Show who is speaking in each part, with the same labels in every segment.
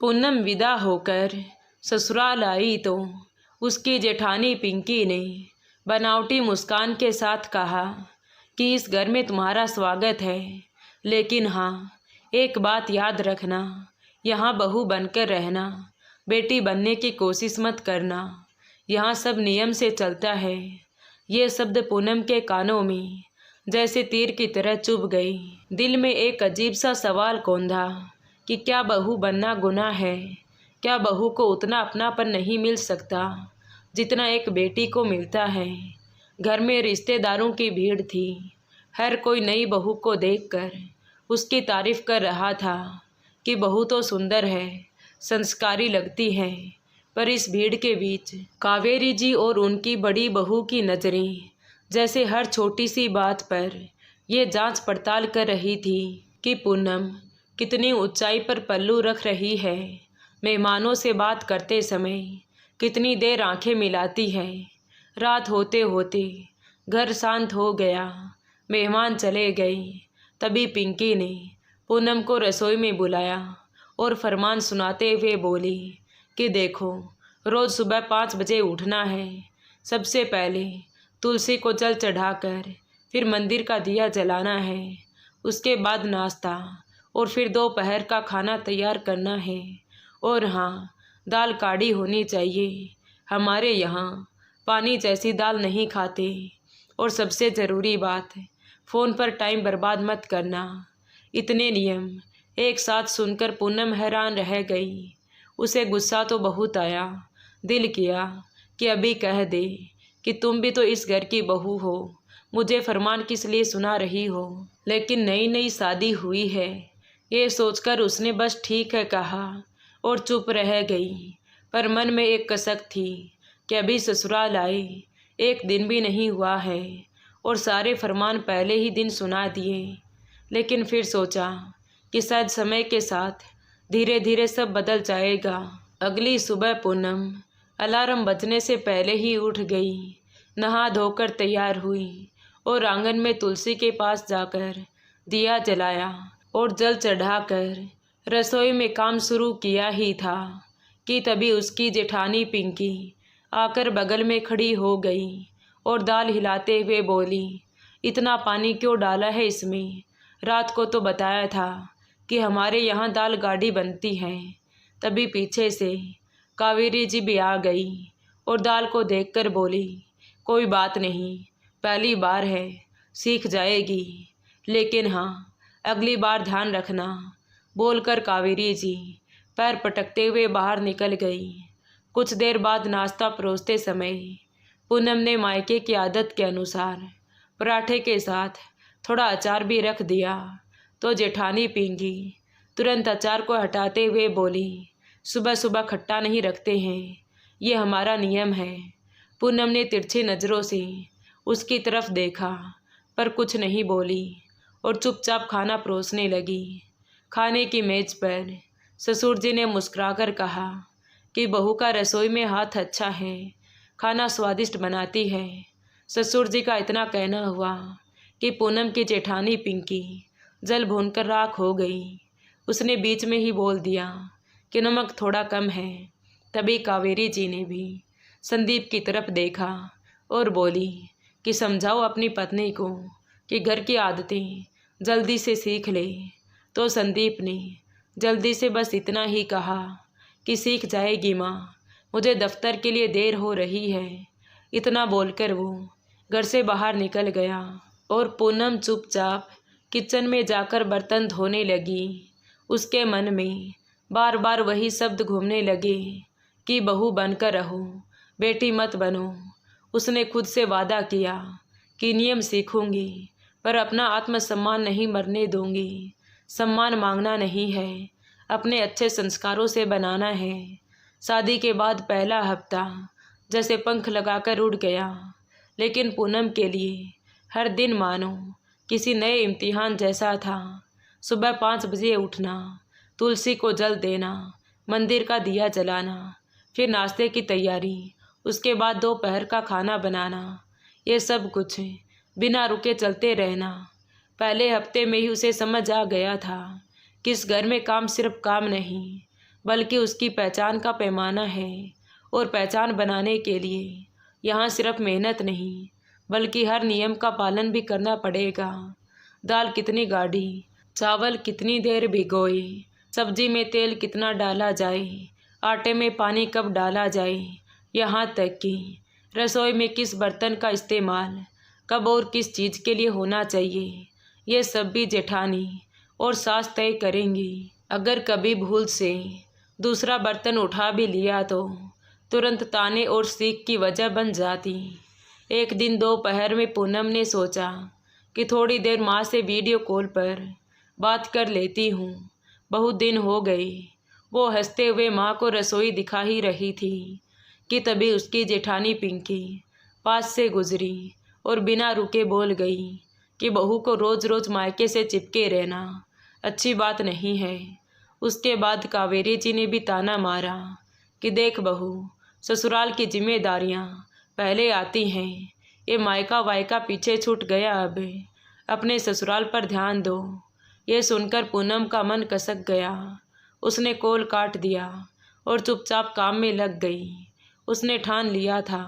Speaker 1: पूनम विदा होकर ससुराल आई तो उसकी जेठानी पिंकी ने बनावटी मुस्कान के साथ कहा कि इस घर में तुम्हारा स्वागत है, लेकिन हाँ, एक बात याद रखना, यहाँ बहू बनकर रहना, बेटी बनने की कोशिश मत करना। यहाँ सब नियम से चलता है। ये शब्द पूनम के कानों में जैसे तीर की तरह चुभ गई। दिल में एक अजीब सा सवाल कौंधा कि क्या बहू बनना गुनाह है? क्या बहू को उतना अपनापन नहीं मिल सकता जितना एक बेटी को मिलता है? घर में रिश्तेदारों की भीड़ थी। हर कोई नई बहू को देखकर उसकी तारीफ कर रहा था कि बहू तो सुंदर है, संस्कारी लगती है। पर इस भीड़ के बीच कावेरी जी और उनकी बड़ी बहू की नज़रें जैसे हर छोटी सी बात पर ये जांच पड़ताल कर रही थी कि पूनम कितनी ऊंचाई पर पल्लू रख रही है, मेहमानों से बात करते समय कितनी देर आंखें मिलाती है। रात होते होते घर शांत हो गया, मेहमान चले गए। तभी पिंकी ने पूनम को रसोई में बुलाया और फरमान सुनाते हुए बोली कि देखो, रोज़ सुबह 5 बजे उठना है। सबसे पहले तुलसी को जल चढ़ाकर फिर मंदिर का दिया जलाना है। उसके बाद नाश्ता और फिर दोपहर का खाना तैयार करना है। और हाँ, दाल काढ़ी होनी चाहिए। हमारे यहाँ पानी जैसी दाल नहीं खाते। और सबसे ज़रूरी बात, फ़ोन पर टाइम बर्बाद मत करना। इतने नियम एक साथ सुनकर पूनम हैरान रह गई। उसे गुस्सा तो बहुत आया। दिल किया कि अभी कह दे कि तुम भी तो इस घर की बहू हो, मुझे फरमान किस लिए सुना रही हो। लेकिन नई नई शादी हुई है, ये सोचकर उसने बस ठीक है कहा और चुप रह गई। पर मन में एक कसक थी कि अभी ससुराल आए 1 दिन भी नहीं हुआ है और सारे फरमान पहले ही दिन सुना दिए। लेकिन फिर सोचा कि शायद समय के साथ धीरे धीरे सब बदल जाएगा। अगली सुबह पूनम अलार्म बजने से पहले ही उठ गई, नहा धोकर तैयार हुई और आंगन में तुलसी के पास जाकर दिया जलाया और जल चढ़ाकर रसोई में काम शुरू किया ही था कि तभी उसकी जेठानी पिंकी आकर बगल में खड़ी हो गई और दाल हिलाते हुए बोली, इतना पानी क्यों डाला है इसमें? रात को तो बताया था कि हमारे यहाँ दाल गाढ़ी बनती है। तभी पीछे से कावेरी जी भी आ गई और दाल को देखकर बोली, कोई बात नहीं, पहली बार है, सीख जाएगी। लेकिन हाँ, अगली बार ध्यान रखना। बोलकर कावेरी जी पैर पटकते हुए बाहर निकल गई। कुछ देर बाद नाश्ता परोसते समय पूनम ने मायके की आदत के अनुसार पराठे के साथ थोड़ा अचार भी रख दिया तो जेठानी पिंकी तुरंत अचार को हटाते हुए बोली, सुबह सुबह खट्टा नहीं रखते हैं, ये हमारा नियम है। पूनम ने तिरछी नज़रों से उसकी तरफ देखा पर कुछ नहीं बोली और चुपचाप खाना परोसने लगी। खाने की मेज़ पर ससुर जी ने मुस्कुराकर कहा कि बहू का रसोई में हाथ अच्छा है, खाना स्वादिष्ट बनाती है। ससुर जी का इतना कहना हुआ कि पूनम की जेठानी पिंकी जल भूनकर राख हो गई। उसने बीच में ही बोल दिया कि नमक थोड़ा कम है। तभी कावेरी जी ने भी संदीप की तरफ देखा और बोली कि समझाओ अपनी पत्नी को कि घर की आदतें जल्दी से सीख ले। तो संदीप ने जल्दी से बस इतना ही कहा कि सीख जाएगी माँ, मुझे दफ्तर के लिए देर हो रही है। इतना बोलकर वो घर से बाहर निकल गया और पूनम चुपचाप किचन में जाकर बर्तन धोने लगी। उसके मन में बार बार वही शब्द घूमने लगे कि बहू बनकर रहो, बेटी मत बनो। उसने खुद से वादा किया कि नियम सीखूंगी पर अपना आत्मसम्मान नहीं मरने दूंगी। सम्मान मांगना नहीं है, अपने अच्छे संस्कारों से बनाना है। शादी के बाद पहला हफ्ता जैसे पंख लगाकर उड़ गया, लेकिन पूनम के लिए हर दिन मानो किसी नए इम्तिहान जैसा था। सुबह 5 बजे उठना, तुलसी को जल देना, मंदिर का दिया जलाना, फिर नाश्ते की तैयारी, उसके बाद दोपहर का खाना बनाना, ये सब कुछ बिना रुके चलते रहना। पहले हफ्ते में ही उसे समझ आ गया था कि इस घर में काम सिर्फ काम नहीं बल्कि उसकी पहचान का पैमाना है। और पहचान बनाने के लिए यहाँ सिर्फ मेहनत नहीं बल्कि हर नियम का पालन भी करना पड़ेगा। दाल कितनी गाढ़ी, चावल कितनी देर भिगोए, सब्जी में तेल कितना डाला जाए, आटे में पानी कब डाला जाए, यहाँ तक कि रसोई में किस बर्तन का इस्तेमाल कब और किस चीज़ के लिए होना चाहिए, ये सब भी जेठानी और सास तय करेंगी। अगर कभी भूल से दूसरा बर्तन उठा भी लिया तो तुरंत ताने और सीख की वजह बन जाती। एक दिन दोपहर में पूनम ने सोचा कि थोड़ी देर माँ से वीडियो कॉल पर बात कर लेती हूँ, बहुत दिन हो गए। वो हंसते हुए माँ को रसोई दिखा ही रही थी कि तभी उसकी जेठानी पिंकी पास से गुजरी और बिना रुके बोल गई कि बहू को रोज़ रोज़ मायके से चिपके रहना अच्छी बात नहीं है। उसके बाद कावेरी जी ने भी ताना मारा कि देख बहू, ससुराल की जिम्मेदारियाँ पहले आती हैं, ये मायका वायका पीछे छूट गया, अब अपने ससुराल पर ध्यान दो। ये सुनकर पूनम का मन कसक गया। उसने कॉल काट दिया और चुपचाप काम में लग गई। उसने ठान लिया था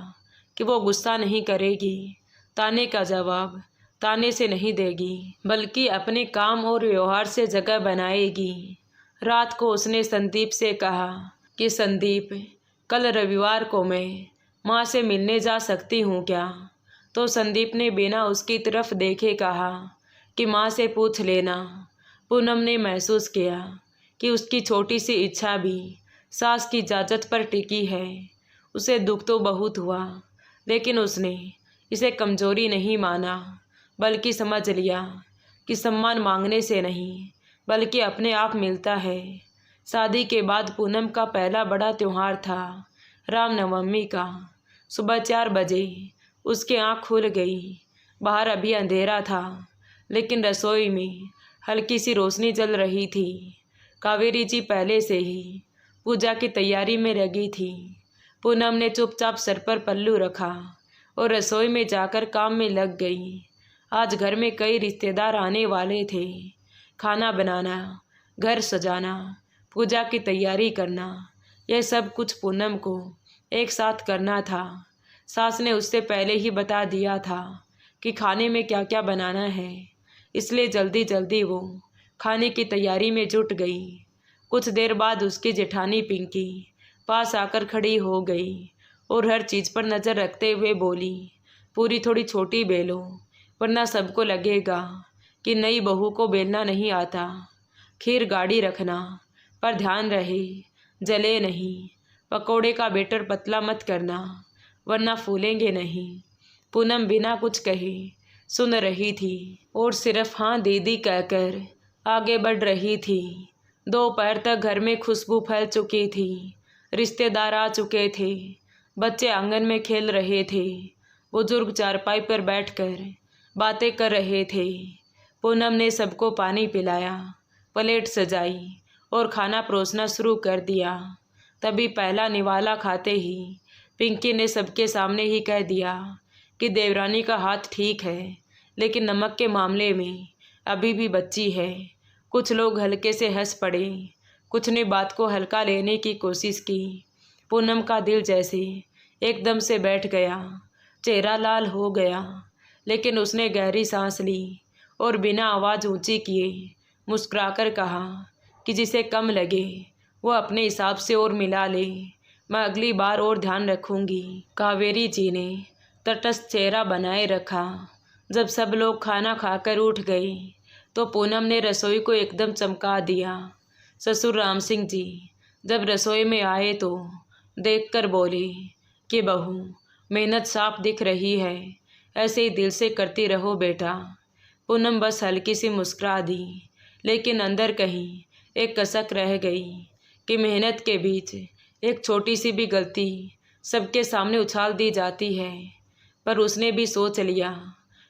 Speaker 1: कि वो गुस्सा नहीं करेगी, ताने का जवाब ताने से नहीं देगी, बल्कि अपने काम और व्यवहार से जगह बनाएगी। रात को उसने संदीप से कहा कि संदीप, कल रविवार को मैं माँ से मिलने जा सकती हूँ क्या? तो संदीप ने बिना उसकी तरफ देखे कहा कि माँ से पूछ लेना। पूनम ने महसूस किया कि उसकी छोटी सी इच्छा भी सास की इजाज़त पर टिकी है। उसे दुख तो बहुत हुआ, लेकिन उसने इसे कमज़ोरी नहीं माना, बल्कि समझ लिया कि सम्मान मांगने से नहीं बल्कि अपने आप मिलता है। शादी के बाद पूनम का पहला बड़ा त्यौहार था रामनवमी का। सुबह 4 बजे उसकी आँख खुल गई। बाहर अभी अंधेरा था, लेकिन रसोई में हल्की सी रोशनी जल रही थी। कावेरी जी पहले से ही पूजा की तैयारी में लगी थी। पूनम ने चुपचाप सर पर पल्लू रखा और रसोई में जाकर काम में लग गई। आज घर में कई रिश्तेदार आने वाले थे। खाना बनाना, घर सजाना, पूजा की तैयारी करना, यह सब कुछ पूनम को एक साथ करना था। सास ने उससे पहले ही बता दिया था कि खाने में क्या क्या बनाना है, इसलिए जल्दी जल्दी वो खाने की तैयारी में जुट गई। कुछ देर बाद उसकी जेठानी पिंकी पास आकर खड़ी हो गई और हर चीज़ पर नज़र रखते हुए बोली, पूरी थोड़ी छोटी बेलो, वरना सबको लगेगा कि नई बहू को बेलना नहीं आता। खीर गाढ़ी रखना, पर ध्यान रहे जले नहीं। पकोड़े का बैटर पतला मत करना, वरना फूलेंगे नहीं। पूनम बिना कुछ कहे सुन रही थी और सिर्फ हाँ दीदी कहकर आगे बढ़ रही थी। दोपहर तक घर में खुशबू फैल चुकी थी। रिश्तेदार आ चुके थे। बच्चे आंगन में खेल रहे थे। बुजुर्ग चारपाई पर बैठकर बातें कर रहे थे। पूनम ने सबको पानी पिलाया, प्लेट सजाई और खाना परोसना शुरू कर दिया। तभी पहला निवाला खाते ही पिंकी ने सबके सामने ही कह दिया कि देवरानी का हाथ ठीक है, लेकिन नमक के मामले में अभी भी बच्ची है। कुछ लोग हल्के से हंस पड़े, कुछ ने बात को हल्का लेने की कोशिश की। पूनम का दिल जैसे एकदम से बैठ गया, चेहरा लाल हो गया, लेकिन उसने गहरी सांस ली और बिना आवाज़ ऊंची किए मुस्कुराकर कहा कि जिसे कम लगे वो अपने हिसाब से और मिला ले, मैं अगली बार और ध्यान रखूंगी। कावेरी जी ने तटस्थ चेहरा बनाए रखा। जब सब लोग खाना खाकर उठ गए तो पूनम ने रसोई को एकदम चमका दिया। ससुर राम सिंह जी जब रसोई में आए तो देखकर बोले कि बहू, मेहनत साफ दिख रही है, ऐसे ही दिल से करती रहो बेटा। पूनम बस हल्की सी मुस्कुरा दी, लेकिन अंदर कहीं एक कसक रह गई कि मेहनत के बीच एक छोटी सी भी गलती सबके सामने उछाल दी जाती है। पर उसने भी सोच लिया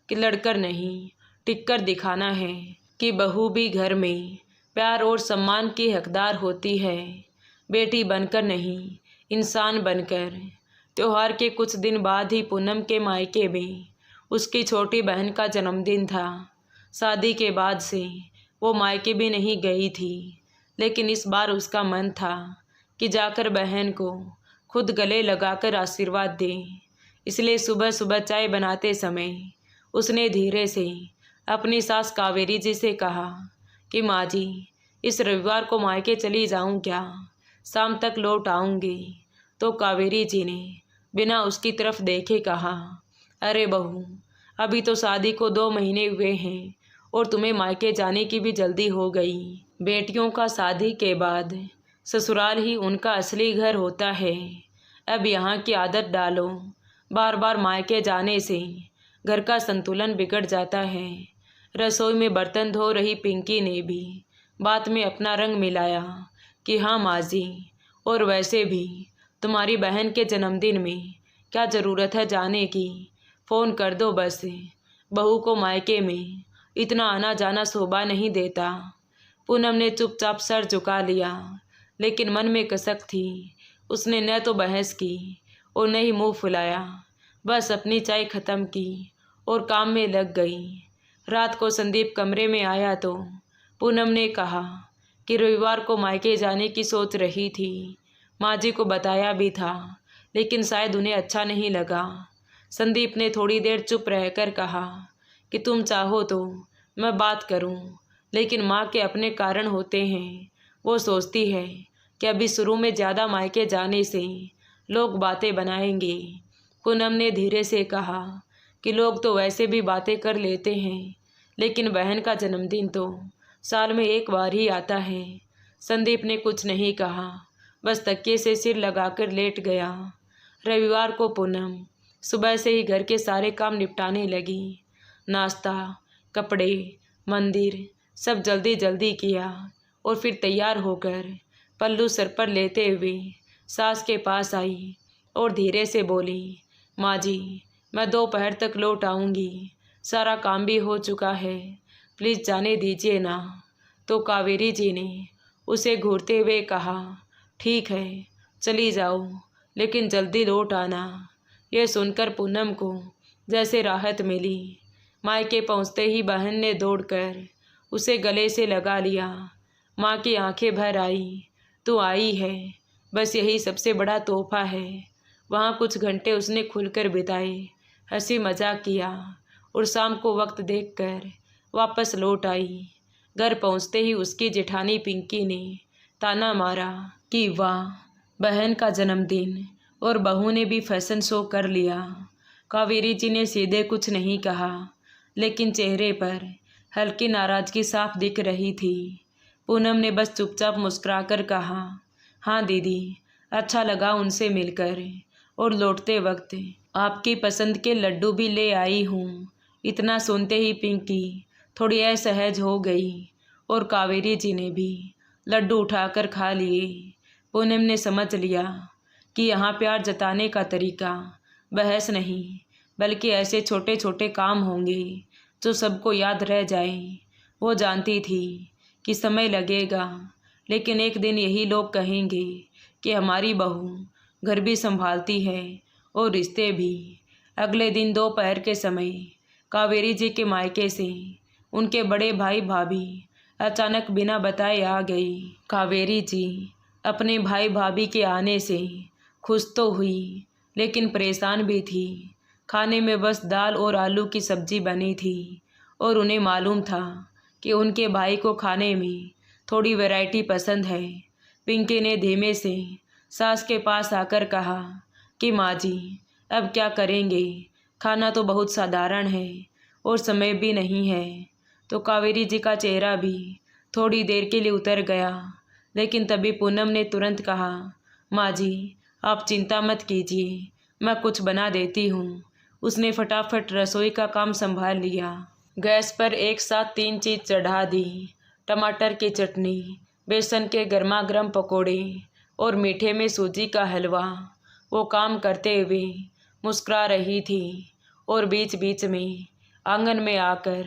Speaker 1: कि लड़कर नहीं, टिककर दिखाना है कि बहू भी घर में प्यार और सम्मान की हकदार होती है, बेटी बनकर नहीं, इंसान बनकर। त्योहार के कुछ दिन बाद ही पूनम के मायके में उसकी छोटी बहन का जन्मदिन था। शादी के बाद से वो मायके भी नहीं गई थी। लेकिन इस बार उसका मन था कि जाकर बहन को खुद गले लगाकर आशीर्वाद दे। इसलिए सुबह सुबह चाय बनाते समय उसने धीरे से अपनी सास कावेरी जी से कहा कि माँ जी, इस रविवार को मायके चली जाऊं क्या? शाम तक लौट आऊंगी। तो कावेरी जी ने बिना उसकी तरफ देखे कहा, अरे बहू, अभी तो शादी को 2 महीने हुए हैं और तुम्हें मायके जाने की भी जल्दी हो गई। बेटियों का शादी के बाद ससुराल ही उनका असली घर होता है। अब यहाँ की आदत डालो। बार बार मायके जाने से घर का संतुलन बिगड़ जाता है। रसोई में बर्तन धो रही पिंकी ने भी बात में अपना रंग मिलाया कि हाँ माँ जी, और वैसे भी तुम्हारी बहन के जन्मदिन में क्या ज़रूरत है जाने की? फ़ोन कर दो बस। बहू को मायके में इतना आना जाना शोभा नहीं देता। पूनम ने चुपचाप सर झुका लिया, लेकिन मन में कसक थी। उसने न तो बहस की और न ही मुंह फुलाया। बस अपनी चाय ख़त्म की और काम में लग गई। रात को संदीप कमरे में आया तो पूनम ने कहा कि रविवार को मायके जाने की सोच रही थी। माँ जी को बताया भी था, लेकिन शायद उन्हें अच्छा नहीं लगा। संदीप ने थोड़ी देर चुप रहकर कहा कि तुम चाहो तो मैं बात करूं, लेकिन माँ के अपने कारण होते हैं। वो सोचती है कि अभी शुरू में ज़्यादा मायके जाने से लोग बातें बनाएंगे। पूनम ने धीरे से कहा कि लोग तो वैसे भी बातें कर लेते हैं, लेकिन बहन का जन्मदिन तो साल में एक बार ही आता है। संदीप ने कुछ नहीं कहा, बस तकिए से सिर लगाकर लेट गया। रविवार को पूनम सुबह से ही घर के सारे काम निपटाने लगी। नाश्ता, कपड़े, मंदिर सब जल्दी जल्दी किया और फिर तैयार होकर पल्लू सर पर लेते हुए सास के पास आई और धीरे से बोली, माँ जी, मैं दोपहर तक लौट आऊँगी। सारा काम भी हो चुका है, प्लीज़ जाने दीजिए ना। तो कावेरी जी ने उसे घूरते हुए कहा, ठीक है, चली जाओ, लेकिन जल्दी लौट आना। यह सुनकर पूनम को जैसे राहत मिली। मायके पहुँचते ही बहन ने दौड़कर उसे गले से लगा लिया। माँ की आंखें भर आई। तू आई है, बस यही सबसे बड़ा तोहफा है। वहाँ कुछ घंटे उसने खुलकर बिताए, हंसी मजाक किया और शाम को वक्त देखकर वापस लौट आई। घर पहुँचते ही उसकी जेठानी पिंकी ने ताना मारा कि वाह, बहन का जन्मदिन और बहू ने भी फैशन शो कर लिया। कावेरी जी ने सीधे कुछ नहीं कहा, लेकिन चेहरे पर हल्की नाराज़गी साफ दिख रही थी। पूनम ने बस चुपचाप मुस्कुराकर कहा, हाँ दीदी, अच्छा लगा उनसे मिलकर, और लौटते वक्त आपकी पसंद के लड्डू भी ले आई हूँ। इतना सुनते ही पिंकी थोड़ी असहज हो गई और कावेरी जी ने भी लड्डू उठाकर खा लिए। पूनम ने समझ लिया कि यहाँ प्यार जताने का तरीका बहस नहीं, बल्कि ऐसे छोटे छोटे काम होंगे जो सबको याद रह जाए। वो जानती थी कि समय लगेगा, लेकिन एक दिन यही लोग कहेंगे कि हमारी बहू घर भी संभालती है और रिश्ते भी। अगले दिन दोपहर के समय कावेरी जी के मायके से उनके बड़े भाई भाभी अचानक बिना बताए आ गई। कावेरी जी अपने भाई भाभी के आने से खुश तो हुई, लेकिन परेशान भी थी। खाने में बस दाल और आलू की सब्जी बनी थी और उन्हें मालूम था कि उनके भाई को खाने में थोड़ी वैरायटी पसंद है। पिंकी ने धीमे से सास के पास आकर कहा कि माँ जी, अब क्या करेंगे, खाना तो बहुत साधारण है और समय भी नहीं है। तो कावेरी जी का चेहरा भी थोड़ी देर के लिए उतर गया, लेकिन तभी पूनम ने तुरंत कहा, माँ जी, आप चिंता मत कीजिए, मैं कुछ बना देती हूँ। उसने फटाफट रसोई का काम संभाल लिया। गैस पर एक साथ 3 चीज़ चढ़ा दी, टमाटर की चटनी, बेसन के गर्मा गर्म पकौड़े और मीठे में सूजी का हलवा। वो काम करते हुए मुस्कुरा रही थी और बीच बीच में आंगन में आकर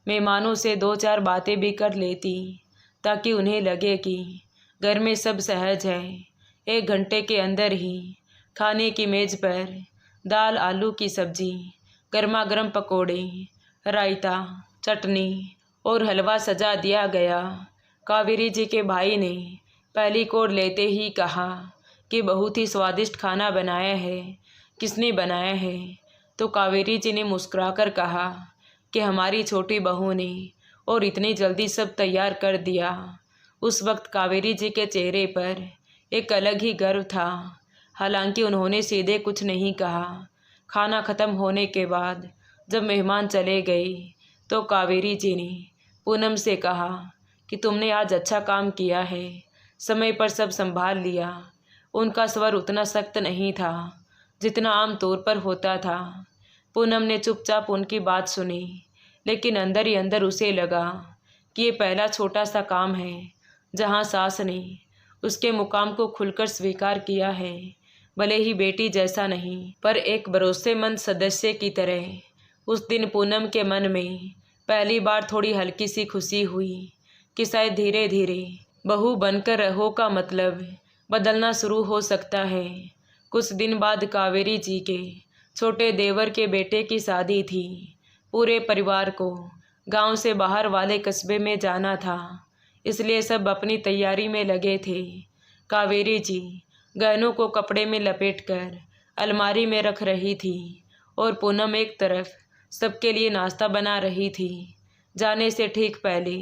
Speaker 1: मेहमानों से 2-4 बातें भी कर लेती, ताकि उन्हें लगे कि घर में सब सहज है। 1 घंटे के अंदर ही खाने की मेज़ पर दाल, आलू की सब्जी, गर्मा गर्म पकौड़े, रायता, चटनी और हलवा सजा दिया गया। कावेरी जी के भाई ने पहली कोर लेते ही कहा कि बहुत ही स्वादिष्ट खाना बनाया है, किसने बनाया है? तो कावेरी जी ने मुस्कुराकर कहा कि हमारी छोटी बहू ने, और इतनी जल्दी सब तैयार कर दिया। उस वक्त कावेरी जी के चेहरे पर एक अलग ही गर्व था। हालांकि उन्होंने सीधे कुछ नहीं कहा। खाना खत्म होने के बाद जब मेहमान चले गए तो कावेरी जी ने पूनम से कहा कि तुमने आज अच्छा काम किया है, समय पर सब संभाल लिया। उनका स्वर उतना सख्त नहीं था जितना आम तौर पर होता था। पूनम ने चुपचाप उनकी बात सुनी, लेकिन अंदर ही अंदर उसे लगा कि ये पहला छोटा सा काम है जहाँ सास ने उसके मुकाम को खुलकर स्वीकार किया है, भले ही बेटी जैसा नहीं पर एक भरोसेमंद सदस्य की तरह। उस दिन पूनम के मन में पहली बार थोड़ी हल्की सी खुशी हुई कि शायद धीरे धीरे बहू बनकर रहो का मतलब बदलना शुरू हो सकता है। कुछ दिन बाद कावेरी जी के छोटे देवर के बेटे की शादी थी। पूरे परिवार को गांव से बाहर वाले कस्बे में जाना था, इसलिए सब अपनी तैयारी में लगे थे। कावेरी जी गहनों को कपड़े में लपेटकर अलमारी में रख रही थी और पूनम एक तरफ सबके लिए नाश्ता बना रही थी। जाने से ठीक पहले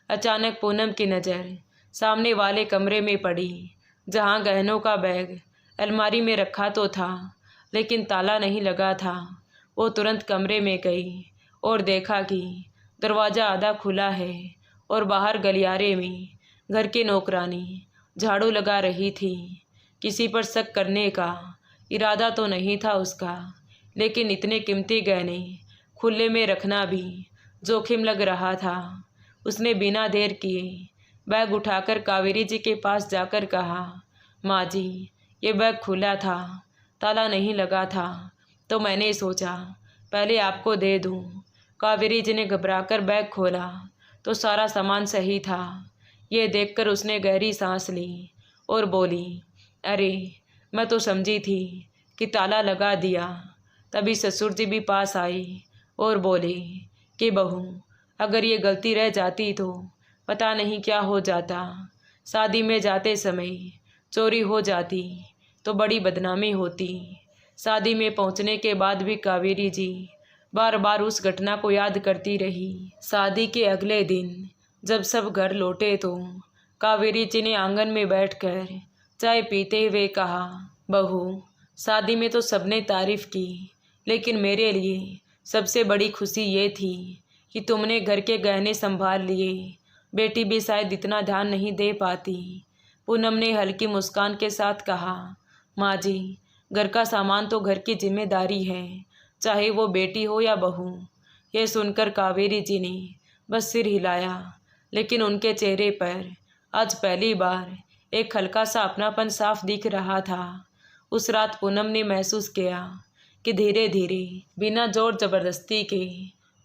Speaker 1: अचानक पूनम की नज़र सामने वाले कमरे में पड़ी, जहां गहनों का बैग अलमारी में रखा तो था लेकिन ताला नहीं लगा था। वो तुरंत कमरे में गई और देखा कि दरवाज़ा आधा खुला है और बाहर गलियारे में घर की नौकरानी झाड़ू लगा रही थी। किसी पर शक करने का इरादा तो नहीं था उसका, लेकिन इतने कीमती गहने खुले में रखना भी जोखिम लग रहा था। उसने बिना देर किए बैग उठाकर कावेरी जी के पास जाकर कहा, माँ जी, ये बैग खुला था, ताला नहीं लगा था, तो मैंने सोचा पहले आपको दे दूं। कावेरी जी ने घबराकर बैग खोला तो सारा सामान सही था। ये देखकर उसने गहरी सांस ली और बोली, अरे मैं तो समझी थी कि ताला लगा दिया। तभी ससुर जी भी पास आए और बोले कि बहू, अगर ये गलती रह जाती तो पता नहीं क्या हो जाता। शादी में जाते समय चोरी हो जाती तो बड़ी बदनामी होती। शादी में पहुंचने के बाद भी कावेरी जी बार बार उस घटना को याद करती रही। शादी के अगले दिन जब सब घर लौटे तो कावेरी जी ने आंगन में बैठकर चाय पीते हुए कहा, बहू, शादी में तो सबने तारीफ की, लेकिन मेरे लिए सबसे बड़ी खुशी ये थी कि तुमने घर के गहने संभाल लिए। बेटी भी शायद इतना ध्यान नहीं दे पाती। पूनम ने हल्की मुस्कान के साथ कहा, माँ जी, घर का सामान तो घर की जिम्मेदारी है, चाहे वो बेटी हो या बहू। यह सुनकर कावेरी जी ने बस सिर हिलाया, लेकिन उनके चेहरे पर आज पहली बार एक हल्का सा अपनापन साफ दिख रहा था। उस रात पूनम ने महसूस किया कि धीरे धीरे बिना जोर जबरदस्ती के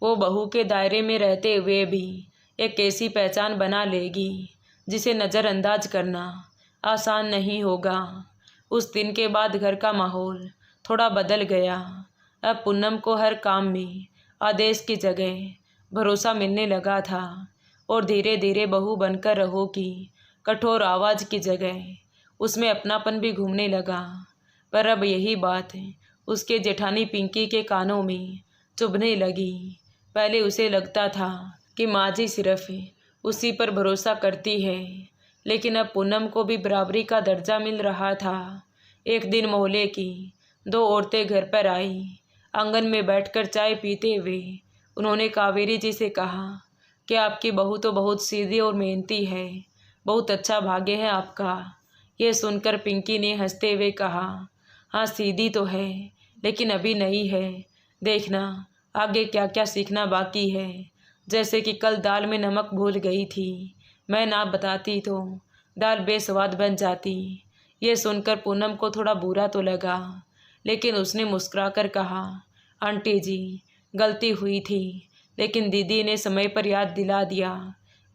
Speaker 1: वो बहू के दायरे में रहते हुए भी एक ऐसी पहचान बना लेगी जिसे नज़रअंदाज करना आसान नहीं होगा। उस दिन के बाद घर का माहौल थोड़ा बदल गया। अब पूनम को हर काम में आदेश की जगह भरोसा मिलने लगा था और धीरे धीरे बहू बनकर रहो की कठोर आवाज़ की जगह उसमें अपनापन भी घूमने लगा। पर अब यही बात उसके जेठानी पिंकी के कानों में चुभने लगी। पहले उसे लगता था कि माँ जी सिर्फ उसी पर भरोसा करती है, लेकिन अब पूनम को भी बराबरी का दर्जा मिल रहा था। एक दिन मोहल्ले की दो औरतें घर पर आई। आंगन में बैठकर चाय पीते हुए उन्होंने कावेरी जी से कहा कि आपकी बहू तो बहुत सीधी और मेहनती है, बहुत अच्छा भाग्य है आपका। यह सुनकर पिंकी ने हंसते हुए कहा, हाँ सीधी तो है, लेकिन अभी नहीं है, देखना आगे क्या क्या सीखना बाकी है। जैसे कि कल दाल में नमक भूल गई थी, मैं ना बताती तो दाल बेस्वाद बन जाती। ये सुनकर पूनम को थोड़ा बुरा तो लगा, लेकिन उसने मुस्कुराकर कहा, आंटी जी, गलती हुई थी, लेकिन दीदी ने समय पर याद दिला दिया,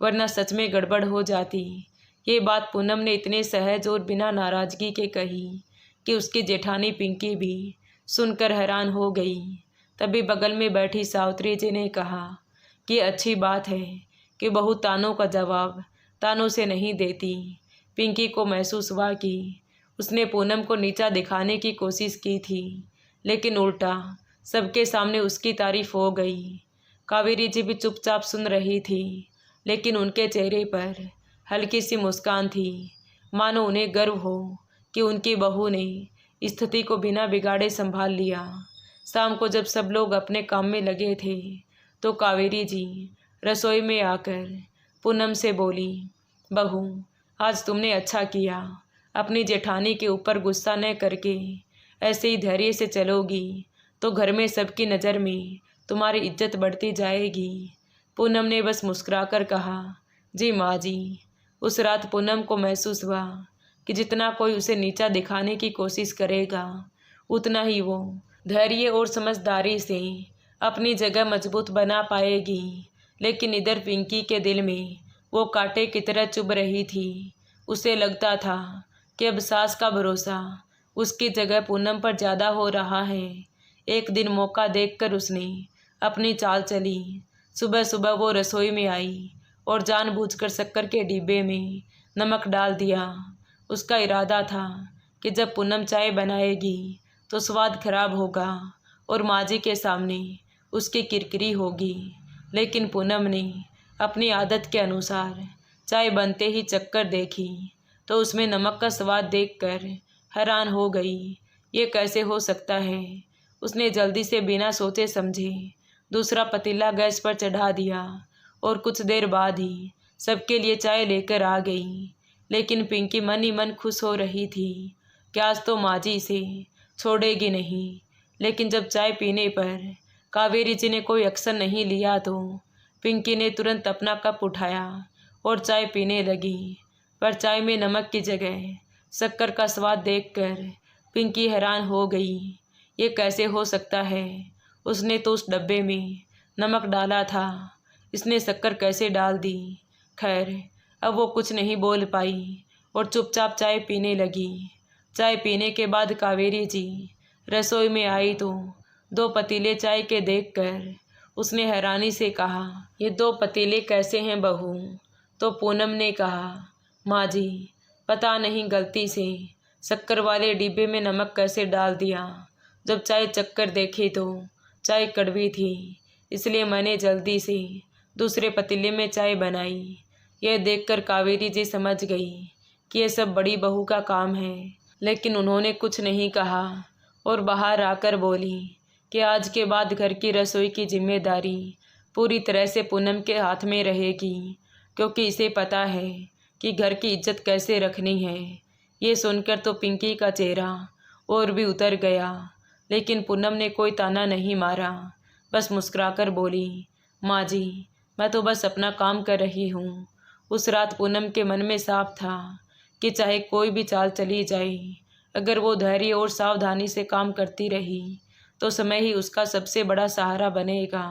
Speaker 1: वरना सच में गड़बड़ हो जाती। ये बात पूनम ने इतने सहज और बिना नाराज़गी के कही कि उसकी जेठानी पिंकी भी सुनकर हैरान हो गई। तभी बगल में बैठी सावित्री जी ने कहा कि अच्छी बात है कि बहू तानों का जवाब तानों से नहीं देती। पिंकी को महसूस हुआ कि उसने पूनम को नीचा दिखाने की कोशिश की थी, लेकिन उल्टा सबके सामने उसकी तारीफ हो गई। कावेरी जी भी चुपचाप सुन रही थी, लेकिन उनके चेहरे पर हल्की सी मुस्कान थी, मानो उन्हें गर्व हो कि उनकी बहू ने स्थिति को बिना बिगाड़े संभाल लिया। शाम को जब सब लोग अपने काम में लगे थे तो कावेरी जी रसोई में आकर पूनम से बोली, बहू आज तुमने अच्छा किया, अपनी जेठानी के ऊपर गुस्सा न करके ऐसे ही धैर्य से चलोगी तो घर में सबकी नज़र में तुम्हारी इज्जत बढ़ती जाएगी। पूनम ने बस मुस्कुराकर कहा, जी माँ जी। उस रात पूनम को महसूस हुआ कि जितना कोई उसे नीचा दिखाने की कोशिश करेगा, उतना ही वो धैर्य और समझदारी से अपनी जगह मजबूत बना पाएगी। लेकिन इधर पिंकी के दिल में वो कांटे की तरह चुभ रही थी। उसे लगता था कि अब सास का भरोसा उसकी जगह पूनम पर ज़्यादा हो रहा है। एक दिन मौका देखकर उसने अपनी चाल चली। सुबह सुबह वो रसोई में आई और जानबूझकर शक्कर के डिब्बे में नमक डाल दिया। उसका इरादा था कि जब पूनम चाय बनाएगी तो स्वाद खराब होगा और माँ जी के सामने उसकी किरकिरी होगी। लेकिन पूनम ने अपनी आदत के अनुसार चाय बनते ही चक्कर देखी तो उसमें नमक का स्वाद देखकर हैरान हो गई। ये कैसे हो सकता है? उसने जल्दी से बिना सोचे समझे दूसरा पतीला गैस पर चढ़ा दिया और कुछ देर बाद ही सबके लिए चाय लेकर आ गई। लेकिन पिंकी मन ही मन खुश हो रही थी कि आज तो माँ जी इसे छोड़ेगी नहीं। लेकिन जब चाय पीने पर कावेरी जी ने कोई एक्शन नहीं लिया तो पिंकी ने तुरंत अपना कप उठाया और चाय पीने लगी। पर चाय में नमक की जगह शक्कर का स्वाद देखकर पिंकी हैरान हो गई। ये कैसे हो सकता है? उसने तो उस डब्बे में नमक डाला था, इसने शक्कर कैसे डाल दी? खैर अब वो कुछ नहीं बोल पाई और चुपचाप चाय पीने लगी। चाय पीने के बाद कावेरी जी रसोई में आई तो 2 पतीले चाय के देखकर उसने हैरानी से कहा, ये 2 पतीले कैसे हैं बहू? तो पूनम ने कहा, माँ जी पता नहीं गलती से शक्कर वाले डिब्बे में नमक कैसे डाल दिया। जब चाय चक्कर देखी तो चाय कड़वी थी, इसलिए मैंने जल्दी से दूसरे पतीले में चाय बनाई। यह देखकर कावेरी जी समझ गई कि यह सब बड़ी बहू का काम है। लेकिन उन्होंने कुछ नहीं कहा और बाहर आकर बोली कि आज के बाद घर की रसोई की जिम्मेदारी पूरी तरह से पूनम के हाथ में रहेगी, क्योंकि इसे पता है कि घर की इज्जत कैसे रखनी है। ये सुनकर तो पिंकी का चेहरा और भी उतर गया, लेकिन पूनम ने कोई ताना नहीं मारा, बस मुस्कुराकर बोली, माँ जी मैं तो बस अपना काम कर रही हूँ। उस रात पूनम के मन में साफ था कि चाहे कोई भी चाल चली जाए, अगर वो धैर्य और सावधानी से काम करती रही तो समय ही उसका सबसे बड़ा सहारा बनेगा।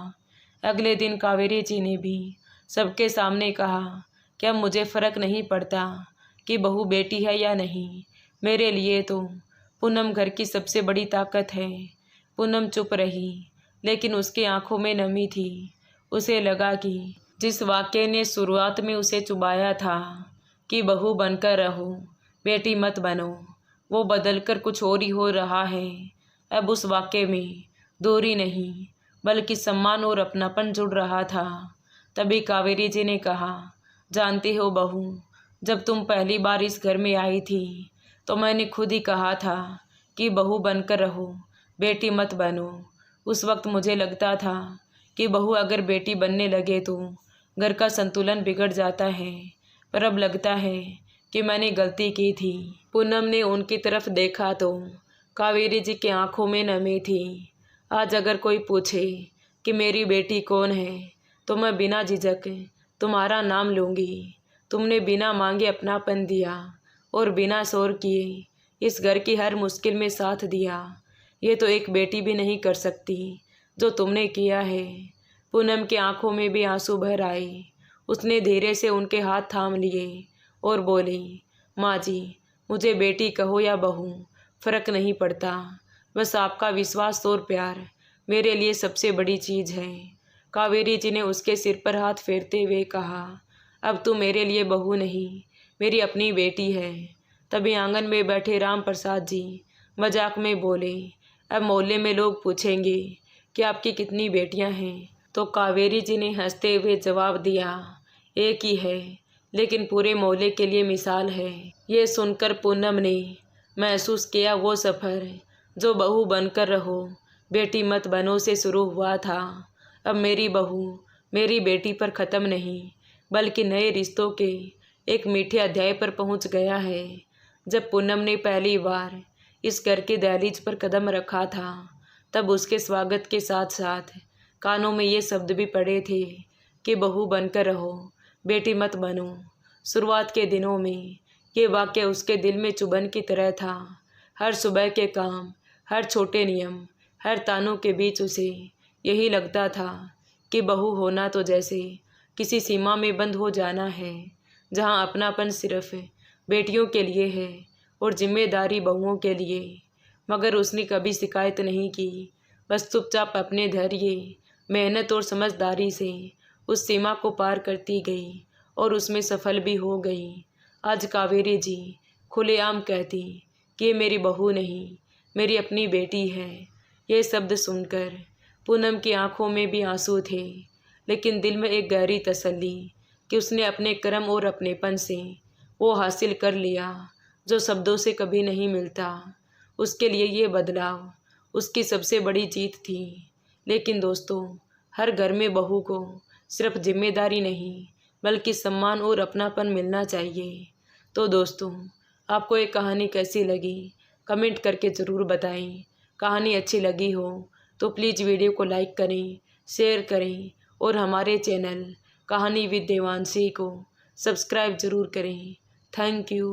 Speaker 1: अगले दिन कावेरी जी ने भी सबके सामने कहा कि अब मुझे फ़र्क नहीं पड़ता कि बहू बेटी है या नहीं, मेरे लिए तो पूनम घर की सबसे बड़ी ताकत है। पूनम चुप रही, लेकिन उसकी आंखों में नमी थी। उसे लगा कि जिस वाक्य ने शुरुआत में उसे चुभाया था कि बहू बनकर रहो, बेटी मत बनो, वो बदलकर कुछ और ही हो रहा है। अब उस वाक्य में दूरी नहीं बल्कि सम्मान और अपनापन जुड़ रहा था। तभी कावेरी जी ने कहा, जानती हो बहू, जब तुम पहली बार इस घर में आई थी तो मैंने खुद ही कहा था कि बहू बनकर रहो, बेटी मत बनो। उस वक्त मुझे लगता था कि बहू अगर बेटी बनने लगे तो घर का संतुलन बिगड़ जाता है, पर अब लगता है कि मैंने गलती की थी। पूनम ने उनकी तरफ देखा तो कावेरी जी की आंखों में नमी थी। आज अगर कोई पूछे कि मेरी बेटी कौन है तो मैं बिना झिझक तुम्हारा नाम लूँगी। तुमने बिना मांगे अपनापन दिया और बिना शोर किए इस घर की हर मुश्किल में साथ दिया। ये तो एक बेटी भी नहीं कर सकती जो तुमने किया है। पूनम की आंखों में भी आंसू भर आए। उसने धीरे से उनके हाथ थाम लिए और बोली, माँ जी मुझे बेटी कहो या बहू, फ़र्क नहीं पड़ता, बस आपका विश्वास और प्यार मेरे लिए सबसे बड़ी चीज़ है। कावेरी जी ने उसके सिर पर हाथ फेरते हुए कहा, अब तू मेरे लिए बहू नहीं, मेरी अपनी बेटी है। तभी आंगन में बैठे राम प्रसाद जी मजाक में बोले, अब मोहल्ले में लोग पूछेंगे कि आपकी कितनी बेटियां हैं। तो कावेरी जी ने हंसते हुए जवाब दिया, एक ही है, लेकिन पूरे मोहल्ले के लिए मिसाल है। ये सुनकर पूनम ने महसूस किया वो सफ़र जो बहू बनकर रहो बेटी मत बनो से शुरू हुआ था, अब मेरी बहू मेरी बेटी पर ख़त्म नहीं बल्कि नए रिश्तों के एक मीठे अध्याय पर पहुंच गया है। जब पूनम ने पहली बार इस घर के दहलीज पर कदम रखा था, तब उसके स्वागत के साथ साथ कानों में ये शब्द भी पड़े थे कि बहू बनकर रहो, बेटी मत बनो। शुरुआत के दिनों में ये वाक्य उसके दिल में चुभन की तरह था। हर सुबह के काम, हर छोटे नियम, हर तानों के बीच उसे यही लगता था कि बहू होना तो जैसे किसी सीमा में बंद हो जाना है, जहाँ अपनापन सिर्फ बेटियों के लिए है और जिम्मेदारी बहुओं के लिए। मगर उसने कभी शिकायत नहीं की, बस चुपचाप अपने धैर्य, मेहनत और समझदारी से उस सीमा को पार करती गई और उसमें सफल भी हो गई। आज कावेरी जी खुलेआम कहती कि ये मेरी बहू नहीं, मेरी अपनी बेटी है। ये शब्द सुनकर पूनम की आंखों में भी आंसू थे, लेकिन दिल में एक गहरी तसल्ली कि उसने अपने कर्म और अपनेपन से वो हासिल कर लिया जो शब्दों से कभी नहीं मिलता। उसके लिए ये बदलाव उसकी सबसे बड़ी जीत थी। लेकिन दोस्तों, हर घर में बहू को सिर्फ जिम्मेदारी नहीं बल्कि सम्मान और अपनापन मिलना चाहिए। तो दोस्तों, आपको ये कहानी कैसी लगी कमेंट करके ज़रूर बताएं। कहानी अच्छी लगी हो तो प्लीज़ वीडियो को लाइक करें, शेयर करें और हमारे चैनल कहानी विद देवांशी को सब्सक्राइब ज़रूर करें। Thank you.